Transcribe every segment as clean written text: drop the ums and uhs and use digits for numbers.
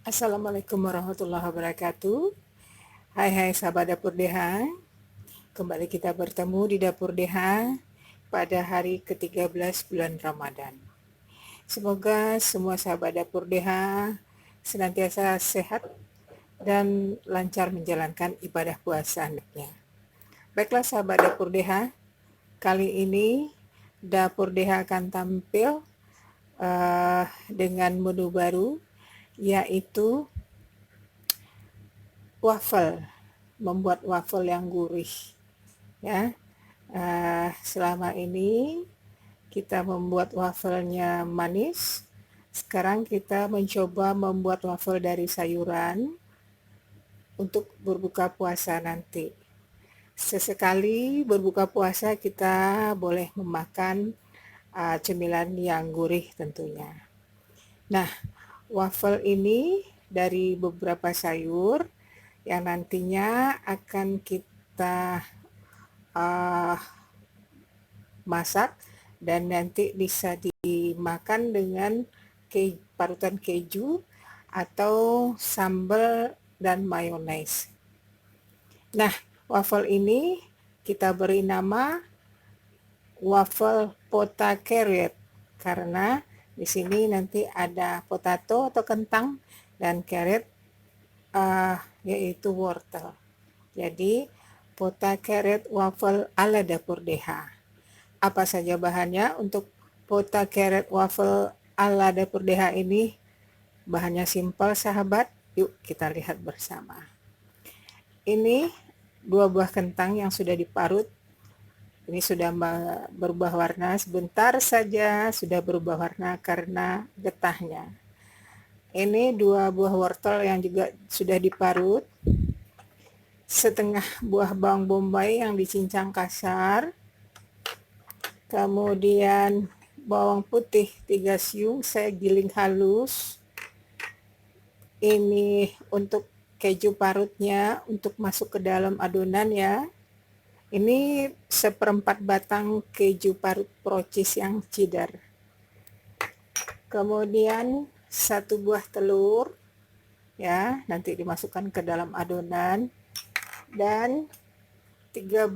Assalamualaikum warahmatullahi wabarakatuh. Hai sahabat Dapur DH. Kembali kita bertemu di Dapur DH pada hari ke-13 bulan Ramadan. Semoga semua sahabat Dapur DH senantiasa sehat dan lancar menjalankan ibadah puasa hendaknya. Baiklah sahabat Dapur DH, kali ini Dapur DH akan tampil dengan menu baru, yaitu waffle, membuat waffle yang gurih ya. Selama ini kita membuat wafelnya manis, sekarang kita mencoba membuat waffle dari sayuran untuk berbuka puasa nanti. Sesekali berbuka puasa kita boleh memakan cemilan yang gurih tentunya. Nah, waffle ini dari beberapa sayur yang nantinya akan kita masak dan nanti bisa dimakan dengan parutan keju atau sambal dan mayones. Nah, waffle ini kita beri nama waffle potato karena di sini nanti ada potato atau kentang dan carrot yaitu wortel. Jadi potato waffle ala Dapur DH. Apa saja bahannya untuk potato waffle ala Dapur DH ini? Bahannya simpel sahabat, yuk kita lihat bersama. Ini 2 buah kentang yang sudah diparut. Ini sudah berubah warna, sebentar saja sudah berubah warna karena getahnya. Ini 2 buah wortel yang juga sudah diparut. Setengah buah bawang bombay yang dicincang kasar. Kemudian bawang putih 3 siung saya giling halus. Ini untuk keju parutnya untuk masuk ke dalam adonan ya. Ini 1/4 batang keju parut Procis yang cheddar. Kemudian 1 buah telur ya, nanti dimasukkan ke dalam adonan, dan 3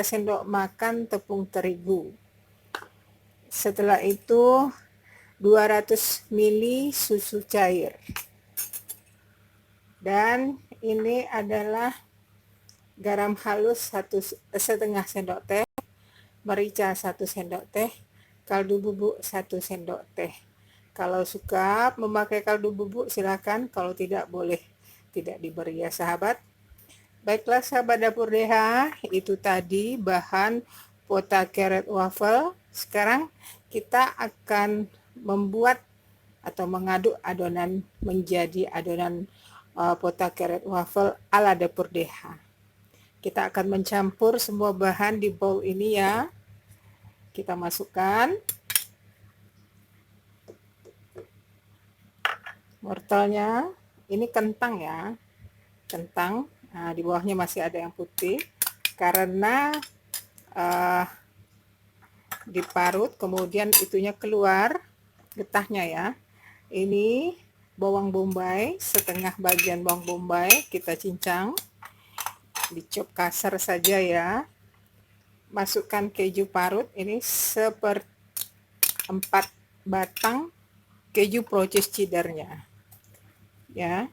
sendok makan tepung terigu. Setelah itu 200 ml susu cair. Dan ini adalah garam halus 1,5 sendok teh, merica 1 sendok teh, kaldu bubuk 1 sendok teh. Kalau suka memakai kaldu bubuk silakan, kalau tidak boleh tidak diberi ya sahabat. Baiklah sahabat Dapur DH, itu tadi bahan potato waffle. Sekarang kita akan membuat atau mengaduk adonan menjadi adonan potato waffle ala Dapur DH. Kita akan mencampur semua bahan di bowl ini ya. Kita masukkan wortelnya, ini kentang ya, kentang. Nah, di bawahnya masih ada yang putih karena diparut kemudian itunya keluar getahnya ya. Ini bawang bombay, setengah bagian bawang bombay kita cincang, dicop kasar saja ya. Masukkan keju parut, ini 1/4 batang keju Procis cheddarnya ya.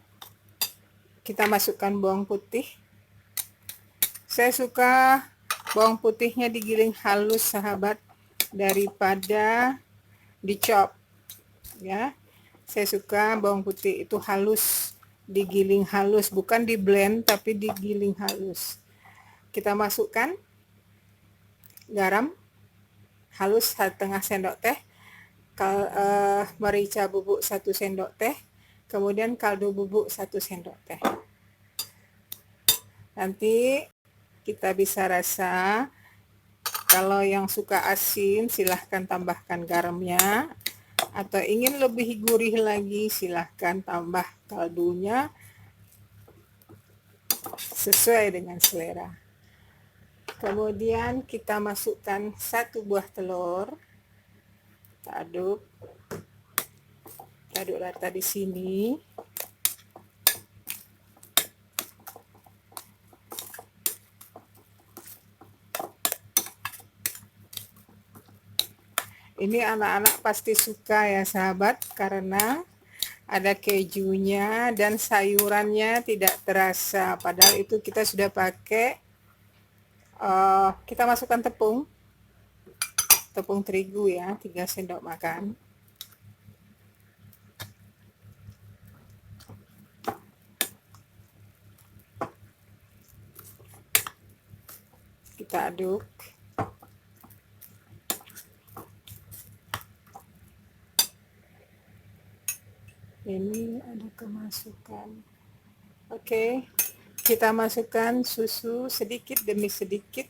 Kita masukkan bawang putih. Saya suka bawang putihnya digiling halus sahabat daripada dicop ya. Saya suka bawang putih itu halus, digiling halus, bukan di blend tapi digiling halus. Kita masukkan garam halus 1/2 sendok teh, merica bubuk 1 sendok teh, kemudian kaldu bubuk 1 sendok teh. Nanti kita bisa rasa, kalau yang suka asin silahkan tambahkan garamnya, atau ingin lebih gurih lagi silahkan tambah kaldunya sesuai dengan selera. Kemudian kita masukkan 1 buah telur, kita aduk. Kita aduk rata di sini. Ini anak-anak pasti suka ya sahabat, karena ada kejunya dan sayurannya tidak terasa. Padahal itu kita sudah pakai, kita masukkan tepung terigu ya, 3 sendok makan. Kita aduk. Ini ada kemasukan. Oke, kita masukkan susu sedikit demi sedikit.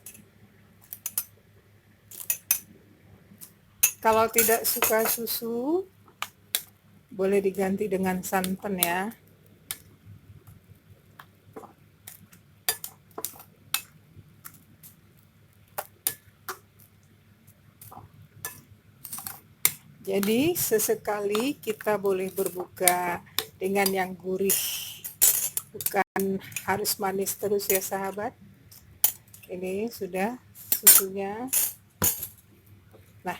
Kalau tidak suka susu, boleh diganti dengan santan ya. Jadi sesekali kita boleh berbuka dengan yang gurih, bukan harus manis terus ya sahabat. Ini sudah susunya. Nah,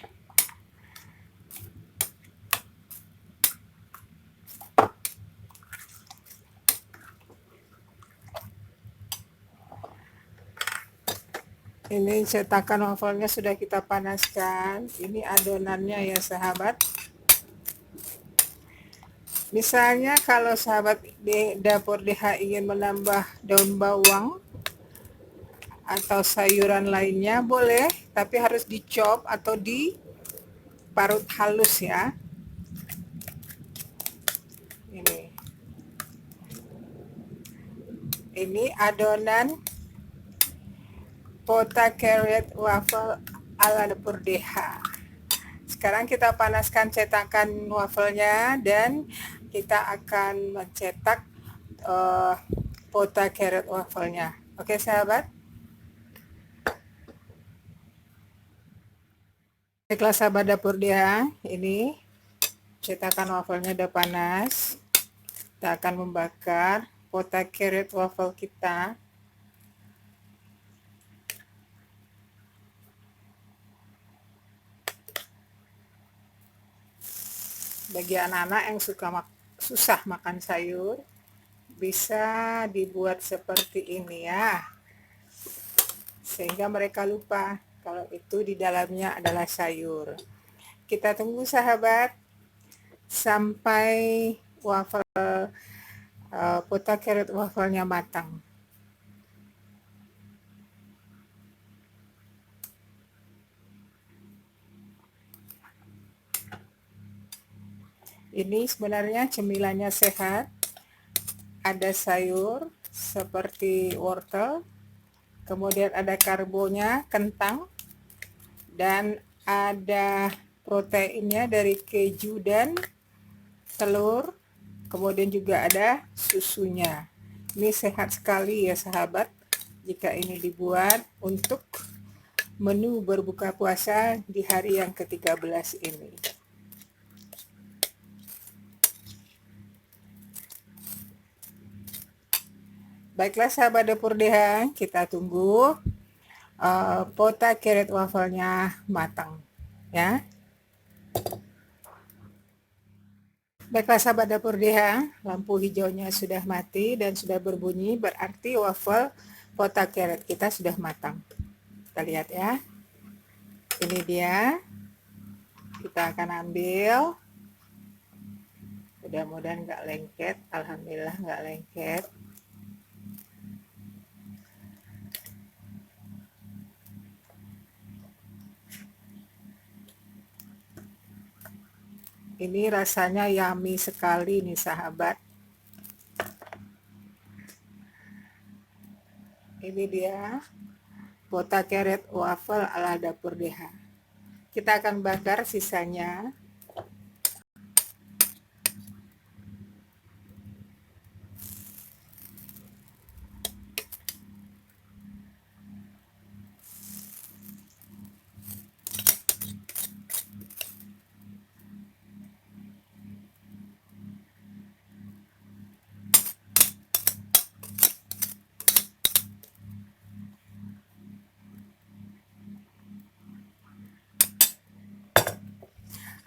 ini cetakan wafelnya sudah kita panaskan. Ini adonannya ya sahabat. Misalnya kalau sahabat di dapur DH ingin menambah daun bawang atau sayuran lainnya boleh, tapi harus dicop atau diparut halus ya. Ini adonan pota carrot waffle ala dapur DH. Sekarang kita panaskan cetakan wafelnya dan kita akan mencetak pota carrot wafelnya. Oke sahabat. Baiklah sahabat dapur DH, ini cetakan wafelnya udah panas. Kita akan membakar pota carrot waffle kita. Bagi anak-anak yang susah makan sayur, bisa dibuat seperti ini ya, sehingga mereka lupa kalau itu di dalamnya adalah sayur. Kita tunggu sahabat sampai waffle pota carrot wafelnya matang. Ini sebenarnya cemilannya sehat. Ada sayur seperti wortel, kemudian ada karbonya, kentang, dan ada proteinnya dari keju dan telur, kemudian juga ada susunya. Ini sehat sekali ya sahabat, jika ini dibuat untuk menu berbuka puasa di hari yang ke-13 ini. Baiklah sahabat dapur DH, kita tunggu pota carrot wafelnya matang ya. Baiklah sahabat dapur DH, lampu hijaunya sudah mati dan sudah berbunyi, berarti waffle pota carrot kita sudah matang. Kita lihat ya. Ini dia. Kita akan ambil. Mudah-mudahan nggak lengket. Alhamdulillah nggak lengket. Ini rasanya yummy sekali nih sahabat. Ini dia pota carrot waffle ala dapur DH. Kita akan bakar sisanya.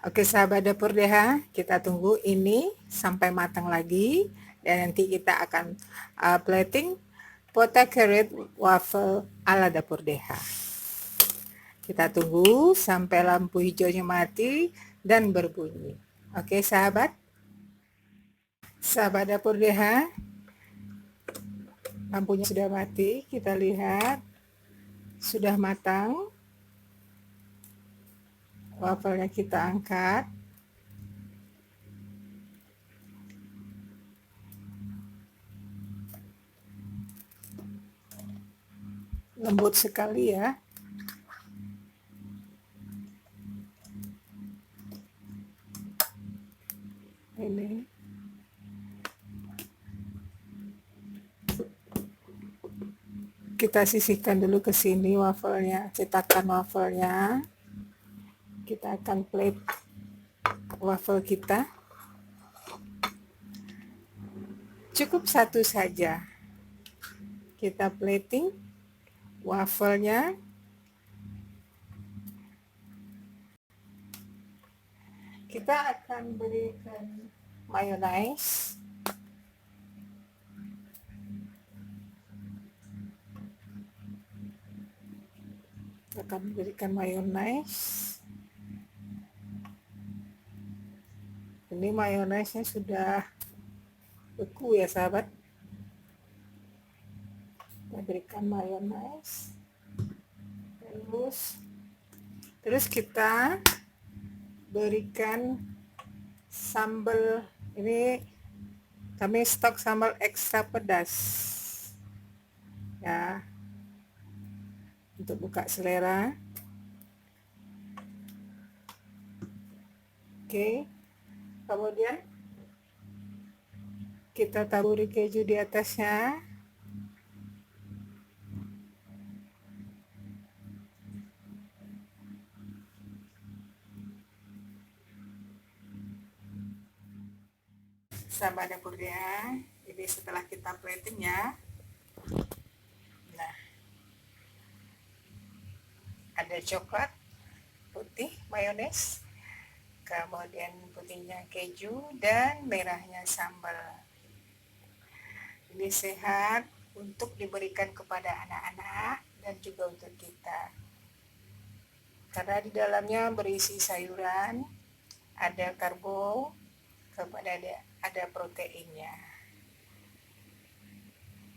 Oke sahabat dapur DH, kita tunggu ini sampai matang lagi dan nanti kita akan plating potato carrot waffle ala dapur DH. Kita tunggu sampai lampu hijaunya mati dan berbunyi. Oke sahabat dapur DH, lampunya sudah mati, kita lihat sudah matang. Wafelnya kita angkat. Lembut sekali ya. Ini. Kita sisihkan dulu ke sini wafelnya, cetakan wafelnya. Kita akan plate waffle kita. Cukup satu saja. Kita plating wafelnya. Kita akan berikan mayonnaise. Akan berikan mayonnaise. Ini mayonaise-nya sudah beku ya sahabat. Kita berikan mayonaise. Terus kita berikan sambal. Ini kami stok sambal ekstra pedas. Ya. Untuk buka selera. Oke. Kemudian kita taburi keju di atasnya. Sahabat dapur ya, ini setelah kita plating ya. Nah, ada coklat putih mayones, kemudian putihnya keju dan merahnya sambal. Ini sehat untuk diberikan kepada anak-anak dan juga untuk kita, karena di dalamnya berisi sayuran, ada karbo, kepada ada proteinnya.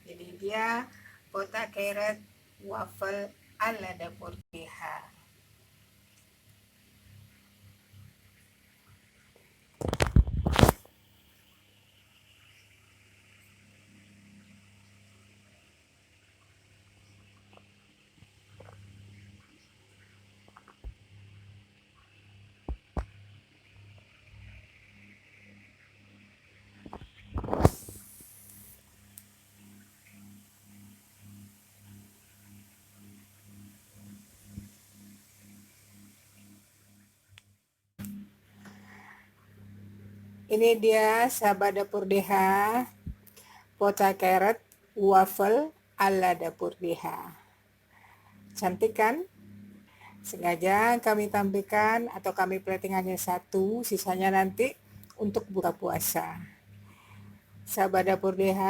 Jadi dia potato carrot waffle ala dapur DH. Ini dia sahabat dapur DH, potato carrot waffle ala dapur DH. Cantik kan? Sengaja kami tampilkan atau kami plating hanya satu, sisanya nanti untuk buka puasa. Sahabat dapur DH,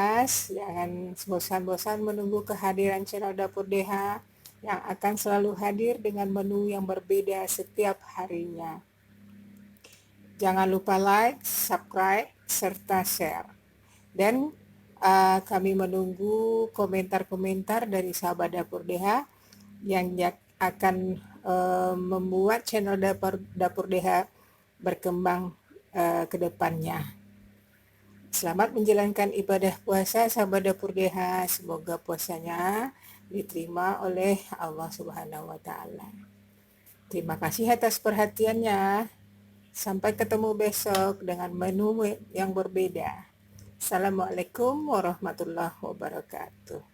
jangan bosan-bosan menunggu kehadiran channel dapur DH yang akan selalu hadir dengan menu yang berbeda setiap harinya. Jangan lupa like, subscribe, serta share. Dan kami menunggu komentar-komentar dari sahabat dapur DH yang akan membuat channel dapur DH berkembang ke depannya. Selamat menjalankan ibadah puasa sahabat dapur DH. Semoga puasanya diterima oleh Allah Subhanahu wa Ta'ala. Terima kasih atas perhatiannya. Sampai ketemu besok dengan menu yang berbeda. Assalamualaikum warahmatullahi wabarakatuh.